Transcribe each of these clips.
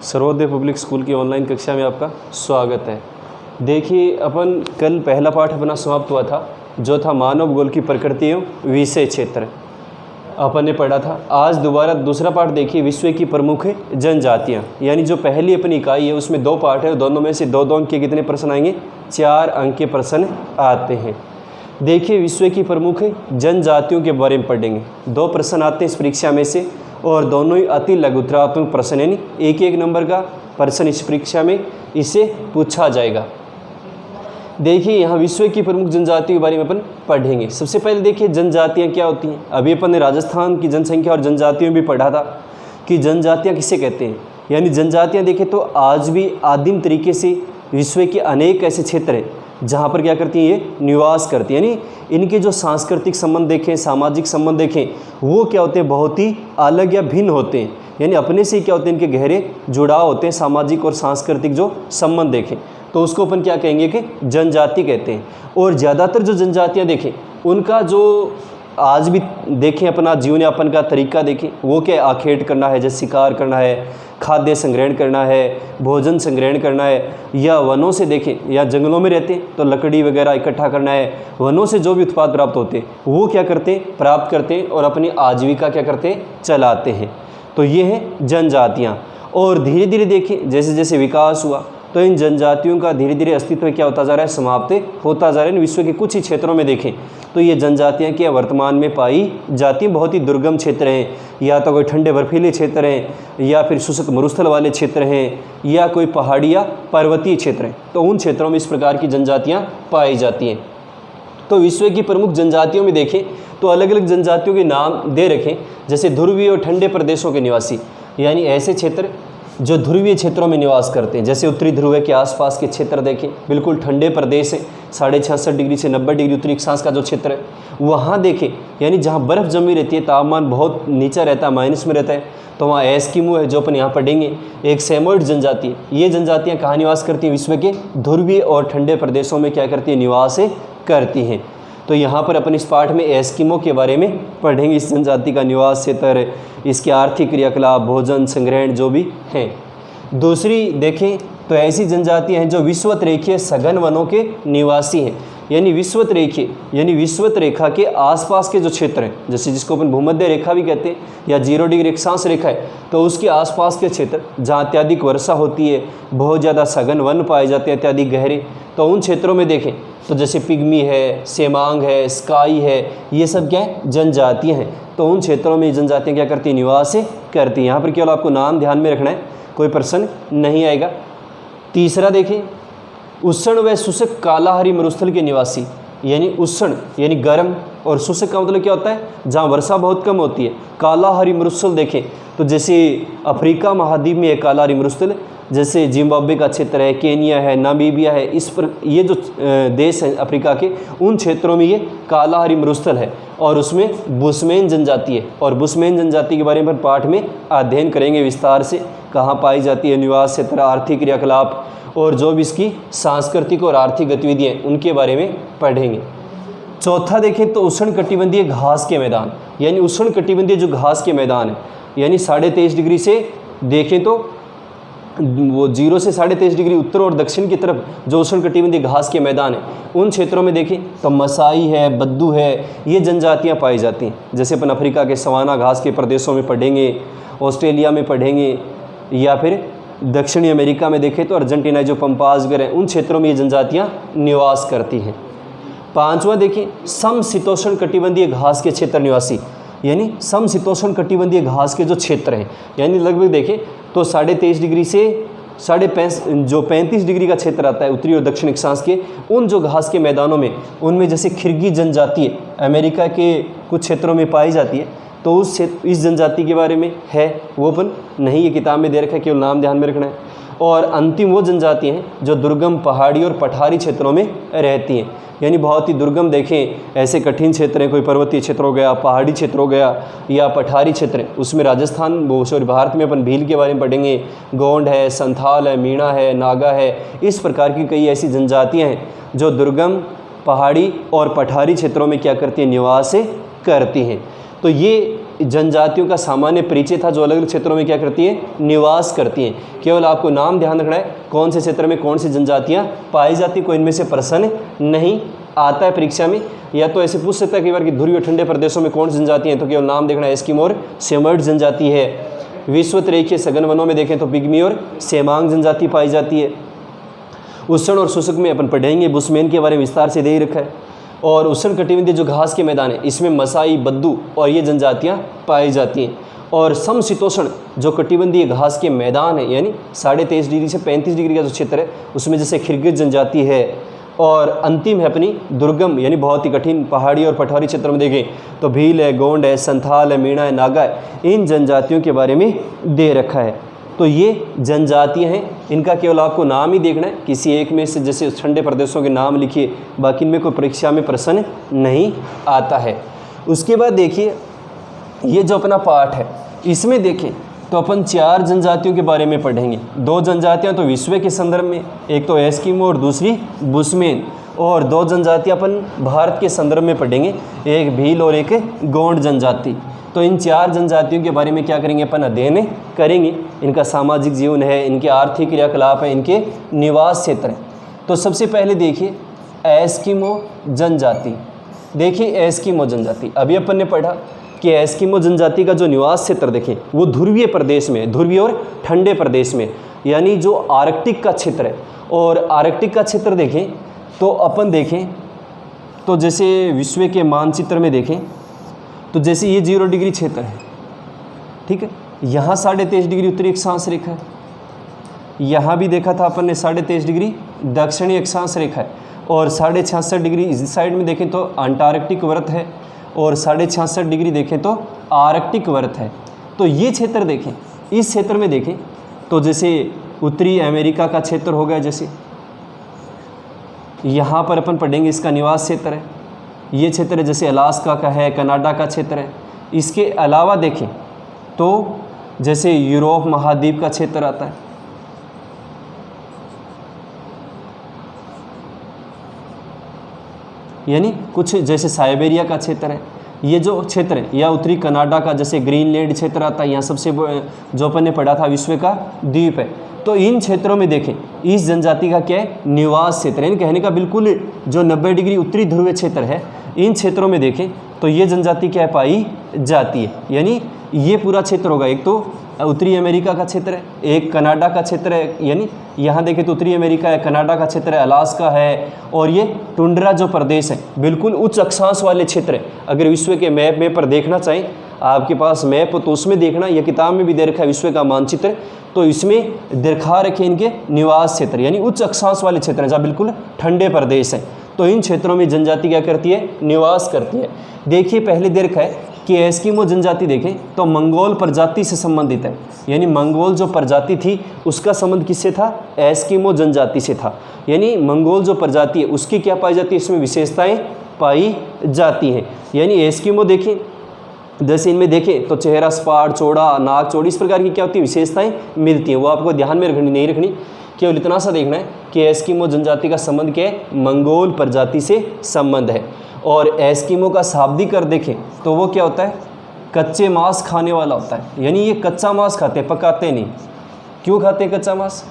Sarvodaya public school की online कक्षा में आपका स्वागत है। देखिए, अपन कल पहला पाठ अपना समाप्त हुआ था जो था मानव गोल की प्रकृति एवं विषय क्षेत्र, अपन ने पढ़ा था। आज दोबारा दूसरा पाठ देखिए, विश्व की प्रमुख जनजातियाँ, यानी जो पहली अपनी इकाई है उसमें दो पाठ है, दोनों में से दो अंक के कितने प्रश्न आएंगे? 4 अंक के प्रश्न आते हैं। देखिए, विश्व की प्रमुख जनजातियों के बारे में पढ़ेंगे। 2 प्रश्न आते हैं इस परीक्षा में से और दोनों ही अति लघुतरात्मक प्रश्न, यानी 1-1 नंबर का प्रश्न इस परीक्षा में इसे पूछा जाएगा। देखिए, यहाँ विश्व की प्रमुख जनजातियों के बारे में अपन पढ़ेंगे। सबसे पहले देखिए जनजातियाँ क्या होती हैं। अभी अपन ने राजस्थान की जनसंख्या और जनजातियों में भी पढ़ा था कि जनजातियाँ किसे कहते हैं। यानी जनजातियाँ देखें तो आज भी आदिम तरीके से विश्व के अनेक ऐसे क्षेत्र हैं जहाँ पर क्या करती हैं, ये निवास करती हैं। यानी इनके जो सांस्कृतिक संबंध देखें, सामाजिक संबंध देखें, वो क्या होते हैं, बहुत ही अलग या भिन्न होते हैं। यानी अपने से क्या होते हैं, इनके गहरे जुड़ाव होते हैं। सामाजिक और सांस्कृतिक जो संबंध देखें तो उसको अपन क्या कहेंगे कि जनजाति कहते हैं। और ज़्यादातर जो जनजातियाँ देखें उनका जो आज भी देखें अपना जीवन यापन का तरीका देखें, वो क्या आखेट करना है, जैसे शिकार करना है, खाद्य संग्रहण करना है, भोजन संग्रहण करना है, या वनों से देखें या जंगलों में रहते हैं तो लकड़ी वगैरह इकट्ठा करना है। वनों से जो भी उत्पाद प्राप्त होते हैं वो क्या करते हैं, प्राप्त करते हैं और अपनी आजीविका क्या करते हैं, चलाते हैं। तो ये हैं जनजातियाँ। और धीरे धीरे देखें जैसे जैसे विकास हुआ तो इन जनजातियों का धीरे धीरे अस्तित्व क्या होता जा रहा है, समाप्त होता जा रहा है। विश्व के कुछ ही क्षेत्रों में देखें तो ये जनजातियाँ क्या वर्तमान में पाई जाती हैं। बहुत ही दुर्गम क्षेत्र हैं, या तो कोई ठंडे बर्फीले क्षेत्र हैं, या फिर शुष्क मरुस्थल वाले क्षेत्र हैं, या कोई पहाड़ी या पर्वतीय क्षेत्र हैं। तो उन क्षेत्रों में इस प्रकार की जनजातियाँ पाई जाती हैं। तो विश्व की प्रमुख जनजातियों में देखें तो अलग अलग जनजातियों के नाम दे रखें, जैसे ध्रुवीय और ठंडे प्रदेशों के निवासी, यानी ऐसे क्षेत्र जो ध्रुवीय क्षेत्रों में निवास करते हैं। जैसे उत्तरी ध्रुव के आसपास के क्षेत्र देखें, बिल्कुल ठंडे प्रदेश है, 66.5 डिग्री से 90 डिग्री उत्तरी अक्षांश का जो क्षेत्र है वहाँ देखें, यानी जहाँ बर्फ़ जमी रहती है, तापमान बहुत नीचा रहता है, माइनस में रहता है, तो वहाँ एस्किमो है जो अपन यहाँ पढ़ेंगे। एक सेमोइड जनजाति है। ये जनजातियाँ कहाँ निवास करती हैं? विश्व के ध्रुवीय और ठंडे प्रदेशों में क्या करती है, निवास करती हैं। तो यहाँ पर अपन इस पाठ में एस्किमो के बारे में पढ़ेंगे। इस जनजाति का निवास क्षेत्र, इसके आर्थिक क्रियाकलाप, भोजन संग्रहण जो भी हैं। दूसरी देखें तो ऐसी जनजातियाँ हैं जो विषुवत रेखीय सघन वनों के निवासी हैं। यानी विषुवत रेखीय यानी विषुवत रेखा के आसपास के जो क्षेत्र हैं, जैसे जिसको अपन भूमध्य रेखा भी कहते हैं या 0 डिग्री अक्षांश रेखा है, तो उसके आसपास के क्षेत्र जहाँ अत्यधिक वर्षा होती है, बहुत ज़्यादा सघन वन पाए जाते हैं, अत्यधिक गहरे, तो उन क्षेत्रों में देखें तो जैसे पिग्मी है, सेमांग है, स्काई है, ये सब क्या है, जनजातियाँ हैं। तो उन क्षेत्रों में जनजातियाँ क्या करती हैं, निवास करती हैं। यहाँ पर केवल आपको नाम ध्यान में रखना है, कोई प्रश्न नहीं आएगा। तीसरा देखें, उष्ण व शुष्क कालाहारी मरुस्थल के निवासी, यानी उष्ण यानी गर्म, और शुष्क का मतलब क्या होता है, जहाँ वर्षा बहुत कम होती है। कालाहारी मरुस्थल देखें तो जैसे अफ्रीका महाद्वीप में एक कालाहारी मरुस्थल, जैसे जिम्बाब्वे का क्षेत्र है, केनिया है, नामीबिया है, इस पर ये जो देश हैं अफ्रीका के, उन क्षेत्रों में ये कालाहारी मरुस्थल है और उसमें बुशमैन जनजाति है। और बुशमैन जनजाति के बारे में पाठ में अध्ययन करेंगे विस्तार से, कहाँ पाई जाती है, निवास क्षेत्र, आर्थिक क्रियाकलाप और जो भी इसकी सांस्कृतिक और आर्थिक गतिविधियाँ उनके बारे में पढ़ेंगे। चौथा देखें तो उष्णकटिबंधीय घास के मैदान, यानी उष्णकटिबंधीय जो घास के मैदान है, यानी 23.5 डिग्री से देखें तो वो 0 से 23.5 डिग्री उत्तर और दक्षिण की तरफ जो उष्णकटिबंधीय घास के मैदान है, उन क्षेत्रों में देखें तो मसाई है, बद्दू है, ये जनजातियाँ पाई जाती हैं। जैसे अपन अफ्रीका के सवाना घास के प्रदेशों में पढ़ेंगे, ऑस्ट्रेलिया में पढ़ेंगे, या फिर दक्षिणी अमेरिका में देखें तो अर्जेंटीना जो पंपास वगैरह हैं, उन क्षेत्रों में ये जनजातियाँ निवास करती हैं। पाँचवा देखें, समशीतोष्ण कटिबंधीय घास के क्षेत्र निवासी, यानी समशीतोष्ण कटिबंधीय घास के जो क्षेत्र हैं, यानी लगभग देखें तो 23.5 डिग्री से 35 डिग्री का क्षेत्र आता है उत्तरी और दक्षिण अक्षांश के, उन जो घास के मैदानों में, उनमें जैसे खिरगी जनजाति अमेरिका के कुछ क्षेत्रों में पाई जाती है, तो इस जनजाति के बारे में है, वो अपन नहीं ये किताब में दे रखा है, केवल नाम ध्यान में रखना है। और अंतिम वो जनजाति हैं जो दुर्गम पहाड़ी और पठारी क्षेत्रों में रहती हैं, यानी बहुत ही दुर्गम देखें ऐसे कठिन क्षेत्र हैं, कोई पर्वतीय क्षेत्र हो गया, पहाड़ी क्षेत्र हो गया या पठारी क्षेत्र है। उसमें राजस्थान भारत में अपन भील के बारे में पढ़ेंगे, गोंड है, संथाल है, मीणा है, नागा है, इस प्रकार की कई ऐसी जनजातियाँ हैं जो दुर्गम पहाड़ी और पठारी क्षेत्रों में क्या करती हैं, निवास करती हैं। तो ये जनजातियों का सामान्य परिचय था जो अलग अलग क्षेत्रों में क्या करती है, निवास करती हैं। केवल आपको नाम ध्यान रखना है कौन से क्षेत्र में कौन सी जनजातियाँ पाई जाती, कोई इनमें से प्रश्न नहीं आता है परीक्षा में। या तो ऐसे पूछ सकता है कई बार कि ध्रुवीय और ठंडे प्रदेशों में कौन सी जनजाति हैं, तो केवल नाम देखना है, एस्किमो और सेमर्ड जनजाति है। विश्वतरेखीय सघन वनों में देखें तो पिग्मी और सेमांग जनजाति पाई जाती है। उष्ण और शुष्क में अपन पढ़ेंगे, बुशमैन के बारे में विस्तार से दे ही रखा है। और उष्ण कटिबंधीय जो घास के मैदान है इसमें मसाई, बद्दू और ये जनजातियाँ पाई जाती हैं। और समशीतोष्ण जो कटिबंधीय घास के मैदान है यानी 23.5 डिग्री से 35 डिग्री का जो क्षेत्र है उसमें जैसे खिरगिज जनजाति है। और अंतिम है अपनी दुर्गम यानी बहुत ही कठिन पहाड़ी और पठारी क्षेत्र में देखें तो भील है, गोंड है, संथाल है, मीणा है, नागा है, इन जनजातियों के बारे में दे रखा है। तो ये जनजातियाँ हैं, इनका केवल आपको नाम ही देखना है, किसी एक में से जैसे ठंडे प्रदेशों के नाम लिखिए, बाकी इनमें कोई परीक्षा में प्रश्न नहीं आता है। उसके बाद देखिए ये जो अपना पाठ है इसमें देखें तो अपन 4 जनजातियों के बारे में पढ़ेंगे। 2 जनजातियाँ तो विश्व के संदर्भ में, एक तो एस्किमो और दूसरी बुशमैन, और 2 जनजातियाँ अपन भारत के संदर्भ में पढ़ेंगे, एक भील और एक गोंड जनजाति। तो इन 4 जनजातियों के बारे में क्या करेंगे अपन, अध्ययन करेंगे। इनका सामाजिक जीवन है, इनके आर्थिक क्रियाकलाप है, इनके निवास क्षेत्र हैं। तो सबसे पहले देखिए एस्किमो जनजाति। देखिए एस्किमो जनजाति अभी अपन ने पढ़ा कि एस्किमो जनजाति का जो निवास क्षेत्र देखें वो ध्रुवीय प्रदेश में, ध्रुवीय और ठंडे प्रदेश में, यानी जो आर्कटिक का क्षेत्र है। और आर्कटिक का क्षेत्र देखें तो अपन देखें तो जैसे विश्व के मानचित्र में देखें तो जैसे ये 0 डिग्री क्षेत्र है, ठीक है, यहाँ 23.5 डिग्री उत्तरी अक्षांश रेखा है, यहाँ भी देखा था अपन ने 23.5 डिग्री दक्षिणी अक्षांश रेखा है, और 66.5 डिग्री इस साइड में देखें तो अंटार्कटिक वृत्त है, और 66.5 डिग्री देखें तो आर्कटिक वृत्त है। तो ये क्षेत्र देखें, इस क्षेत्र में देखें तो जैसे उत्तरी अमेरिका का क्षेत्र हो गया, जैसे यहाँ पर अपन पढ़ेंगे इसका निवास क्षेत्र है। ये क्षेत्र जैसे अलास्का का है, कनाडा का क्षेत्र है। इसके अलावा देखें तो जैसे यूरोप महाद्वीप का क्षेत्र आता है, यानी कुछ जैसे साइबेरिया का क्षेत्र है, ये जो क्षेत्र है, या उत्तरी कनाडा का जैसे ग्रीनलैंड क्षेत्र आता है, यहाँ सबसे जो अपन ने पढ़ा था विश्व का द्वीप है। तो इन क्षेत्रों में देखें इस जनजाति का क्या है, निवास क्षेत्र है। कहने का बिल्कुल जो 90 डिग्री उत्तरी ध्रुवीय क्षेत्र है, इन क्षेत्रों में देखें तो ये जनजाति क्या पाई जाती है। यानी ये पूरा क्षेत्र होगा, एक तो उत्तरी अमेरिका का क्षेत्र है, एक कनाडा का क्षेत्र है, यानी यहाँ देखें तो उत्तरी अमेरिका है, कनाडा का क्षेत्र है, अलास्का है, और ये टुंड्रा जो प्रदेश है बिल्कुल उच्च अक्षांश वाले क्षेत्र है। अगर विश्व के मैप में पर देखना चाहें आपके पास मैप तो उसमें देखना, यह किताब में भी दे रखा है विश्व का मानचित्र, तो इसमें दिखा रखे इनके निवास क्षेत्र, यानी उच्च अक्षांश वाले क्षेत्र हैं जहाँ बिल्कुल ठंडे प्रदेश हैं। तो इन क्षेत्रों में जनजाति क्या करती है, निवास करती है। देखिए पहले दे रखा है कि एस्किमो जनजाति देखें तो मंगोल प्रजाति से संबंधित है, यानी मंगोल जो प्रजाति थी उसका संबंध किससे था, एस्किमो जनजाति से था। यानी मंगोल जो प्रजाति है उसकी क्या पाई जाती है, इसमें विशेषताएं पाई जाती हैं। यानी एस्किमो देखें जैसे इनमें देखें तो चेहरा सपाट, चौड़ा, नाक चौड़ी, इस प्रकार की क्या होती है, विशेषताएं मिलती हैं। वो आपको ध्यान में रखनी नहीं रखनी, केवल इतना सा देखना है कि एस्किमो जनजाति का संबंध क्या है, मंगोल प्रजाति से संबंध है। और एस्किमो का शाब्दिक अर्थ देखें तो वो क्या होता है, कच्चे मांस खाने वाला होता है। यानी ये कच्चा मांस खाते हैं, पकाते नहीं। क्यों खाते हैं कच्चा मांस,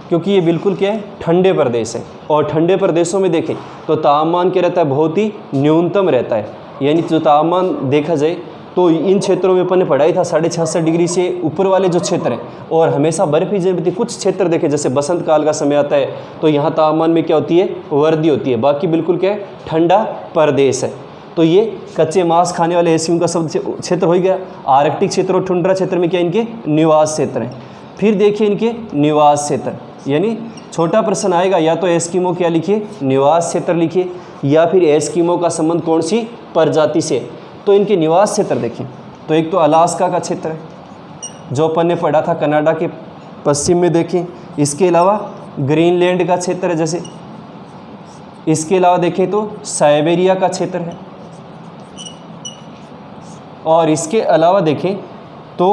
क्योंकि ये बिल्कुल क्या है, ठंडे प्रदेश है। और ठंडे प्रदेशों में देखें तो तापमान क्या रहता है, बहुत ही न्यूनतम रहता है। यानी जो तापमान देखा जाए तो इन क्षेत्रों में अपन ने पढ़ाई था 66.5 डिग्री से ऊपर वाले जो क्षेत्र हैं, और हमेशा बर्फ ही जमती। कुछ क्षेत्र देखें जैसे बसंत काल का समय आता है तो यहाँ तापमान में क्या होती है, वृद्धि होती है, बाकी बिल्कुल क्या है, ठंडा प्रदेश है। तो ये कच्चे मांस खाने वाले एस्किमो का सब क्षेत्र हो गया। आर्कटिक क्षेत्र और टुंड्रा क्षेत्र में क्या इनके निवास क्षेत्र हैं। फिर देखिए इनके निवास क्षेत्र, यानी छोटा प्रश्न आएगा, या तो एस्किमो क्या लिखिए, निवास क्षेत्र लिखिए, या फिर एस्किमो का संबंध कौन सी प्रजाति से। तो इनके निवास क्षेत्र देखें तो एक तो अलास्का का क्षेत्र है जो अपन ने पढ़ा था कनाडा के पश्चिम में देखें। इसके अलावा ग्रीनलैंड का क्षेत्र है, जैसे इसके अलावा देखें तो साइबेरिया का क्षेत्र है, और इसके अलावा देखें तो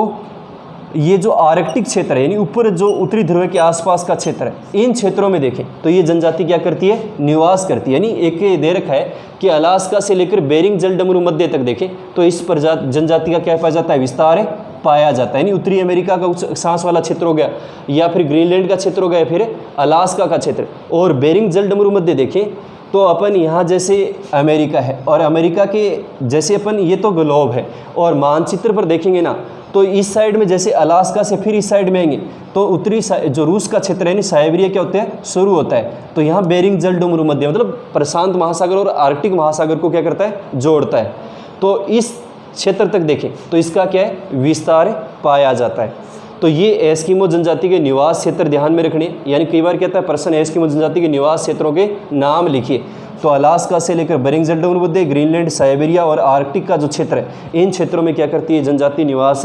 ये जो आर्कटिक क्षेत्र है यानी ऊपर जो उत्तरी ध्रुव के आसपास का क्षेत्र है, इन क्षेत्रों में देखें तो ये जनजाति क्या करती है, निवास करती है। यानी एक दे रखा है कि अलास्का से लेकर बेरिंग जलडमरू मध्य तक देखें तो इस जनजाति का क्या पाया जाता है, विस्तार पाया जाता है। यानी उत्तरी अमेरिका का सांस वाला क्षेत्र हो गया, या फिर ग्रीनलैंड का क्षेत्र हो गया, फिर अलास्का का क्षेत्र। और बेरिंग जलडमरू मध्य देखें तो अपन यहाँ जैसे अमेरिका है, और अमेरिका के जैसे अपन ये तो ग्लोब है, और मानचित्र पर देखेंगे ना तो इस साइड में जैसे अलास्का से फिर इस साइड में आएंगे तो उत्तरी जो रूस का क्षेत्र है यानी साइबेरिया क्या होता है, शुरू होता है। तो यहाँ बेरिंग जलडमरू मध्य मतलब प्रशांत महासागर और आर्कटिक महासागर को क्या करता है, जोड़ता है। तो इस क्षेत्र तक देखें तो इसका क्या है, विस्तार पाया जाता है। तो ये एस्किमो जनजाति के निवास क्षेत्र ध्यान में रखने, यानी कई बार कहता है प्रश्न एस्किमो जनजाति के निवास क्षेत्रों के नाम लिखिए। तो अलास्का से लेकर बेरिंग जलडमरू मध्य, ग्रीनलैंड, साइबेरिया और आर्कटिक का जो क्षेत्र है, इन क्षेत्रों में क्या करती है, जनजाति निवास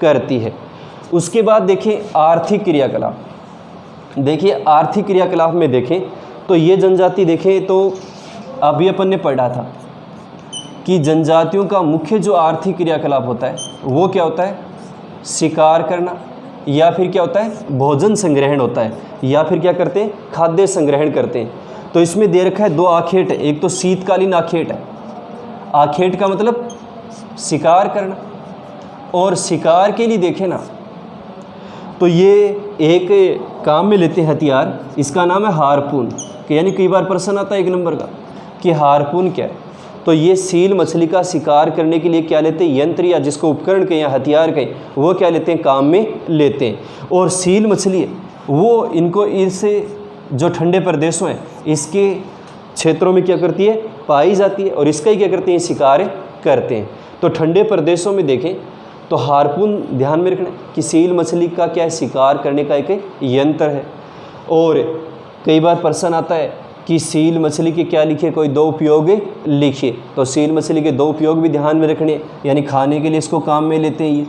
करती है। उसके बाद देखें आर्थिक क्रियाकलाप। देखिए आर्थिक क्रियाकलाप में देखें तो ये जनजाति देखें तो अभी अपन ने पढ़ा था कि जनजातियों का मुख्य जो आर्थिक क्रियाकलाप होता है वो क्या होता है, शिकार करना, या फिर क्या होता है, भोजन संग्रहण होता है, या फिर क्या करते हैं, खाद्य संग्रहण करते हैं। तो इसमें दे रखा है दो आखेट है, एक तो शीतकालीन आखेट है। आखेट का मतलब शिकार करना, और शिकार के लिए देखें ना तो ये एक काम में लेते हैं हथियार, इसका नाम है हार्पून। यानी कई बार प्रश्न आता है 1 नंबर का कि हार्पून क्या है। तो ये सील मछली का शिकार करने के लिए क्या लेते हैं, यंत्र या जिसको उपकरण कहें या हथियार कहें, वो क्या लेते हैं, काम में लेते हैं। और सील मछली है वो इनको इस जो ठंडे प्रदेशों हैं इसके क्षेत्रों में क्या करती है, पाई जाती है, और इसका ही क्या करते हैं, शिकार करते हैं। तो ठंडे प्रदेशों में देखें तो हार्पून ध्यान में रखना कि सील मछली का क्या है, शिकार करने का एक यंत्र है। और कई बार प्रश्न आता है कि सील मछली के क्या लिखे, कोई 2 उपयोग लिखिए। तो सील मछली के 2 उपयोग भी ध्यान में रखने, यानी खाने के लिए इसको काम में लेते हैं, ये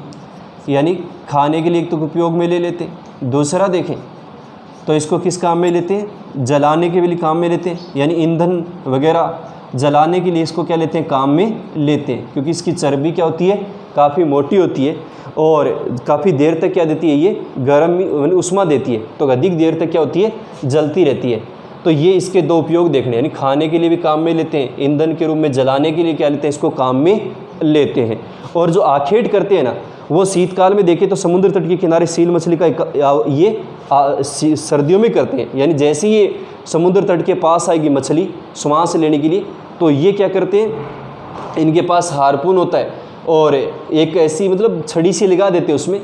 यानी खाने के लिए एक तो उपयोग में ले लेते हैं। दूसरा देखें तो इसको किस काम में लेते हैं, जलाने के लिए काम में लेते हैं, यानी ईंधन वगैरह जलाने के लिए इसको क्या लेते हैं, काम में लेते हैं। क्योंकि इसकी चर्बी क्या होती है, काफ़ी मोटी होती है, और काफ़ी देर तक क्या देती है, ये गर्म उष्मा देती है, तो अधिक देर तक क्या होती है, जलती रहती है। तो ये इसके 2 उपयोग देखने, यानी खाने के लिए भी काम में लेते हैं, ईंधन के रूप में जलाने के लिए क्या लेते हैं, इसको काम में लेते हैं। और जो आखेट करते हैं ना वो शीतकाल में देखें तो समुद्र तट के किनारे सील मछली का ये सर्दियों में करते हैं। यानी जैसे ही ये समुद्र तट के पास आएगी मछली श्वास लेने के लिए तो ये क्या करते हैं, इनके पास हार्पून होता है, और एक ऐसी मतलब छड़ी सी लगा देते हैं, उसमें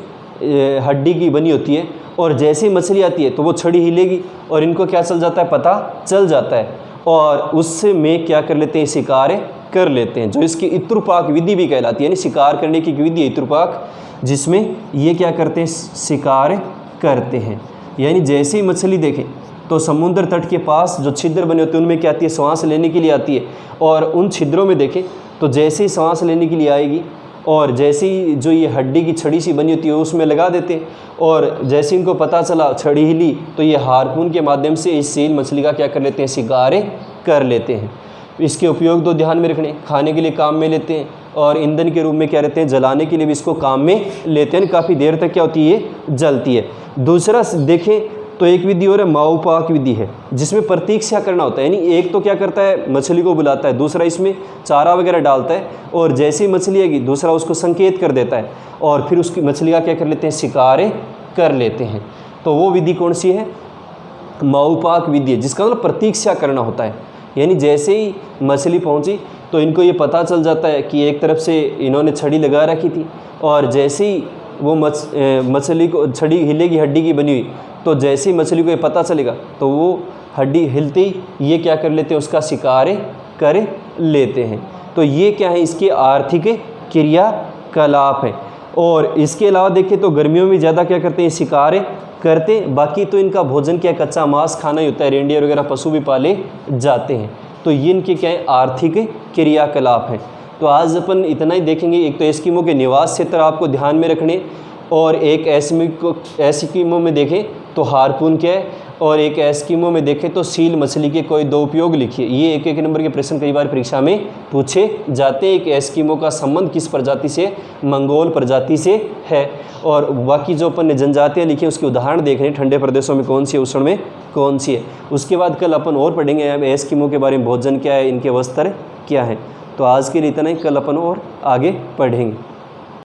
हड्डी की बनी होती है, और जैसे ही मछली आती है तो वो छड़ी हिलेगी और इनको क्या चल जाता है, पता चल जाता है, और उससे में क्या कर लेते हैं, शिकार कर लेते हैं। जो इसकी इत्रुपाक विधि भी कहलाती है, यानी शिकार करने की विधि है इत्रुपाक, जिसमें ये क्या करते हैं, शिकार करते हैं। यानी जैसे ही मछली देखें तो समुद्र तट के पास जो छिद्र बने होते हैं उनमें क्या आती है, सांस लेने के लिए आती है, और उन छिद्रों में देखें तो जैसे ही सांस लेने के लिए आएगी और जैसे ही जो ये हड्डी की छड़ी सी बनी होती है उसमें लगा देते हैं, और जैसे इनको पता चला छड़ी हिली तो ये हार्पून के माध्यम से इस सील मछली का क्या कर लेते हैं, शिकार कर लेते हैं। इसके उपयोग 2 ध्यान में रखने, खाने के लिए काम में लेते हैं, और ईंधन के रूप में क्या रहते हैं, जलाने के लिए भी इसको काम में लेते हैं। काफ़ी देर तक क्या होती है, ये जलती है। दूसरा देखें तो एक विधि और है माउपाक विधि है, जिसमें प्रतीक्षा करना होता है। यानी एक तो क्या करता है, मछली को बुलाता है, दूसरा इसमें चारा वगैरह डालता है, और जैसे ही मछली आएगी दूसरा उसको संकेत कर देता है, और फिर उसकी मछली का क्या कर लेते हैं, शिकार कर लेते हैं। तो वो विधि कौन सी है, माउपाक विधि है, जिसका मतलब प्रतीक्षा करना होता है। यानी जैसे ही मछली पहुंची तो इनको ये पता चल जाता है कि एक तरफ से इन्होंने छड़ी लगा रखी थी, और जैसे ही वो मछली को छड़ी हिलेगी हड्डी की बनी हुई, तो जैसे ही मछली को ये पता चलेगा तो वो हड्डी हिलते ही ये क्या कर लेते हैं, उसका शिकार कर लेते हैं। तो ये क्या है, इसके आर्थिक क्रियाकलाप हैं। और इसके अलावा देखें तो गर्मियों में ज़्यादा क्या करते हैं, शिकार करते, बाकी तो इनका भोजन क्या, कच्चा मांस खाना ही होता है। रेंडियर वगैरह पशु भी पाले जाते हैं। तो ये इनके क्या है, आर्थिक क्रियाकलाप हैं। तो आज अपन इतना ही देखेंगे। एक तो एस्किमो के निवास क्षेत्र आपको ध्यान में रखने, और एक एस्किमो में देखें तो हार्पून क्या है, और एक एस्किमो में देखें तो सील मछली के कोई दो उपयोग लिखिए। ये एक एक नंबर के प्रश्न कई बार परीक्षा में पूछे जाते हैं। एक एस्किमो का संबंध किस प्रजाति से? मंगोल प्रजाति से है। और बाकी जो अपन ने जनजातियाँ लिखी हैं उसके उदाहरण देख रहे हैं, ठंडे प्रदेशों में कौन सी है, उष्ण में कौन सी है। उसके बाद कल अपन और पढ़ेंगे एस्किमो के बारे में, भोजन क्या है, इनके वस्त्र क्या है। तो आज के लिए इतना ही, कल अपन और आगे पढ़ेंगे।